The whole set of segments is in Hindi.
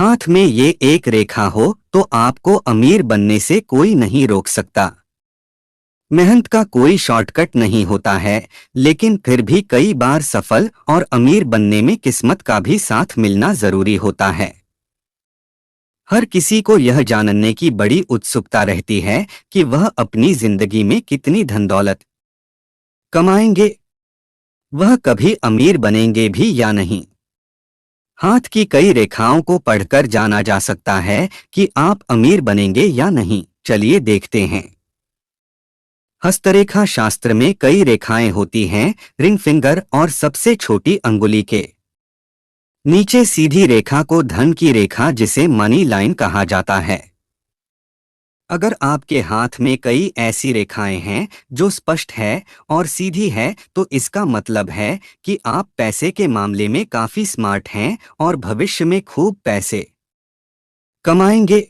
हाथ में ये एक रेखा हो तो आपको अमीर बनने से कोई नहीं रोक सकता। मेहनत का कोई शॉर्टकट नहीं होता है, लेकिन फिर भी कई बार सफल और अमीर बनने में किस्मत का भी साथ मिलना जरूरी होता है। हर किसी को यह जानने की बड़ी उत्सुकता रहती है कि वह अपनी जिंदगी में कितनी धन दौलत कमाएंगे, वह कभी अमीर बनेंगे भी या नहीं। हाथ की कई रेखाओं को पढ़कर जाना जा सकता है कि आप अमीर बनेंगे या नहीं। चलिए देखते हैं। हस्तरेखा शास्त्र में कई रेखाएं होती हैं, रिंग फिंगर और सबसे छोटी अंगुली के नीचे सीधी रेखा को धन की रेखा जिसे मनी लाइन कहा जाता है। अगर आपके हाथ में कई ऐसी रेखाएं हैं जो स्पष्ट है और सीधी है तो इसका मतलब है कि आप पैसे के मामले में काफी स्मार्ट हैं और भविष्य में खूब पैसे कमाएंगे।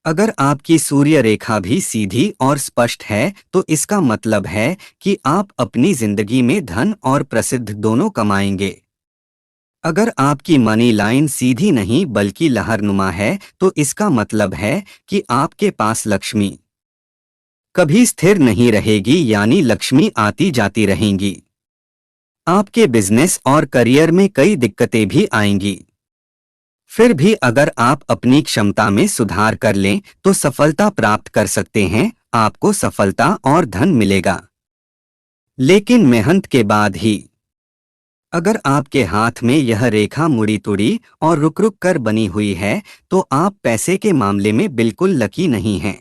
अगर आपकी सूर्य रेखा भी सीधी और स्पष्ट है तो इसका मतलब है कि आप अपनी जिंदगी में धन और प्रसिद्ध दोनों कमाएंगे। अगर आपकी मनी लाइन सीधी नहीं बल्कि लहरनुमा है तो इसका मतलब है कि आपके पास लक्ष्मी कभी स्थिर नहीं रहेगी, यानी लक्ष्मी आती जाती रहेंगी। आपके बिजनेस और करियर में कई दिक्कतें भी आएंगी, फिर भी अगर आप अपनी क्षमता में सुधार कर लें तो सफलता प्राप्त कर सकते हैं। आपको सफलता और धन मिलेगा, लेकिन मेहनत के बाद ही। अगर आपके हाथ में यह रेखा मुड़ी तुड़ी और रुक रुक कर बनी हुई है तो आप पैसे के मामले में बिल्कुल लकी नहीं हैं।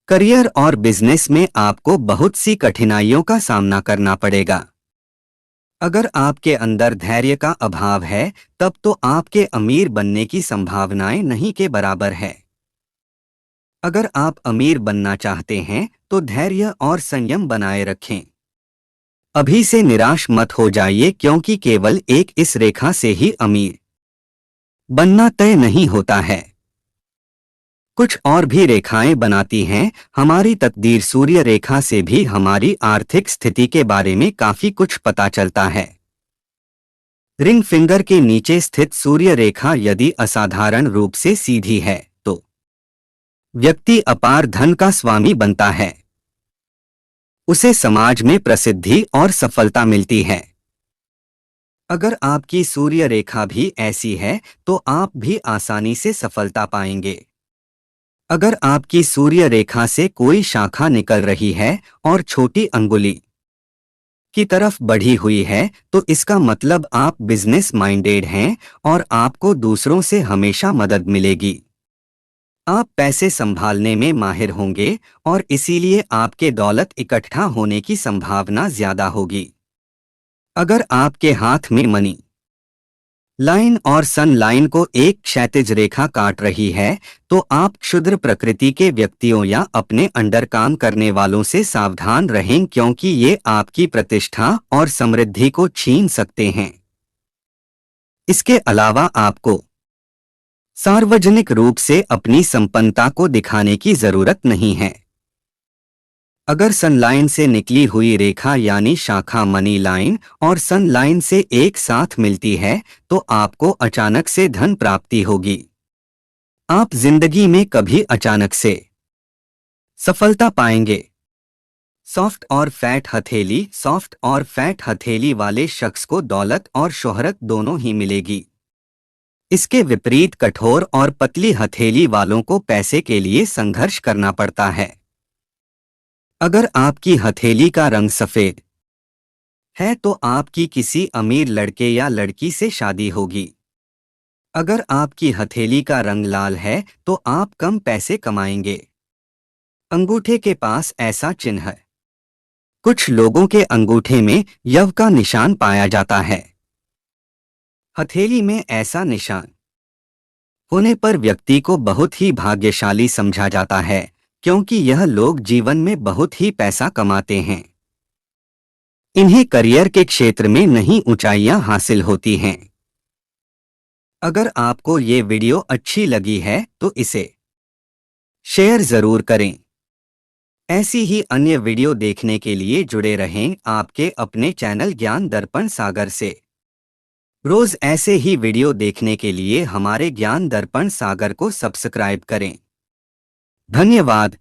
करियर और बिजनेस में आपको बहुत सी कठिनाइयों का सामना करना पड़ेगा। अगर आपके अंदर धैर्य का अभाव है तब तो आपके अमीर बनने की संभावनाएं नहीं के बराबर है। अगर आप अमीर बनना चाहते हैं तो धैर्य और संयम बनाए रखें। अभी से निराश मत हो जाइए, क्योंकि केवल एक इस रेखा से ही अमीर बनना तय नहीं होता है। कुछ और भी रेखाएं बनाती हैं हमारी तकदीर। सूर्य रेखा से भी हमारी आर्थिक स्थिति के बारे में काफी कुछ पता चलता है। रिंग फिंगर के नीचे स्थित सूर्य रेखा यदि असाधारण रूप से सीधी है तो व्यक्ति अपार धन का स्वामी बनता है। उसे समाज में प्रसिद्धि और सफलता मिलती है। अगर आपकी सूर्य रेखा भी ऐसी है तो आप भी आसानी से सफलता पाएंगे। अगर आपकी सूर्य रेखा से कोई शाखा निकल रही है और छोटी अंगुली की तरफ बढ़ी हुई है तो इसका मतलब आप बिजनेस माइंडेड हैं और आपको दूसरों से हमेशा मदद मिलेगी। आप पैसे संभालने में माहिर होंगे और इसीलिए आपके दौलत इकट्ठा होने की संभावना ज्यादा होगी। अगर आपके हाथ में मनी लाइन और सन लाइन को एक क्षैतिज रेखा काट रही है तो आप क्षुद्र प्रकृति के व्यक्तियों या अपने अंडर काम करने वालों से सावधान रहें, क्योंकि ये आपकी प्रतिष्ठा और समृद्धि को छीन सकते हैं। इसके अलावा आपको सार्वजनिक रूप से अपनी संपन्नता को दिखाने की जरूरत नहीं है। अगर सन लाइन से निकली हुई रेखा यानी शाखा मनी लाइन और सन लाइन से एक साथ मिलती है तो आपको अचानक से धन प्राप्ति होगी। आप जिंदगी में कभी अचानक से सफलता पाएंगे। सॉफ्ट और फैट हथेली वाले शख्स को दौलत और शोहरत दोनों ही मिलेगी। इसके विपरीत कठोर और पतली हथेली वालों को पैसे के लिए संघर्ष करना पड़ता है। अगर आपकी हथेली का रंग सफेद है तो आपकी किसी अमीर लड़के या लड़की से शादी होगी। अगर आपकी हथेली का रंग लाल है तो आप कम पैसे कमाएंगे। अंगूठे के पास ऐसा चिन्ह है। कुछ लोगों के अंगूठे में यव का निशान पाया जाता है। हथेली में ऐसा निशान होने पर व्यक्ति को बहुत ही भाग्यशाली समझा जाता है, क्योंकि यह लोग जीवन में बहुत ही पैसा कमाते हैं। इन्हें करियर के क्षेत्र में नई ऊंचाइयां हासिल होती हैं। अगर आपको ये वीडियो अच्छी लगी है तो इसे शेयर जरूर करें। ऐसी ही अन्य वीडियो देखने के लिए जुड़े रहें आपके अपने चैनल ज्ञान दर्पण सागर से। रोज ऐसे ही वीडियो देखने के लिए हमारे ज्ञान दर्पण सागर को सब्सक्राइब करें। धन्यवाद।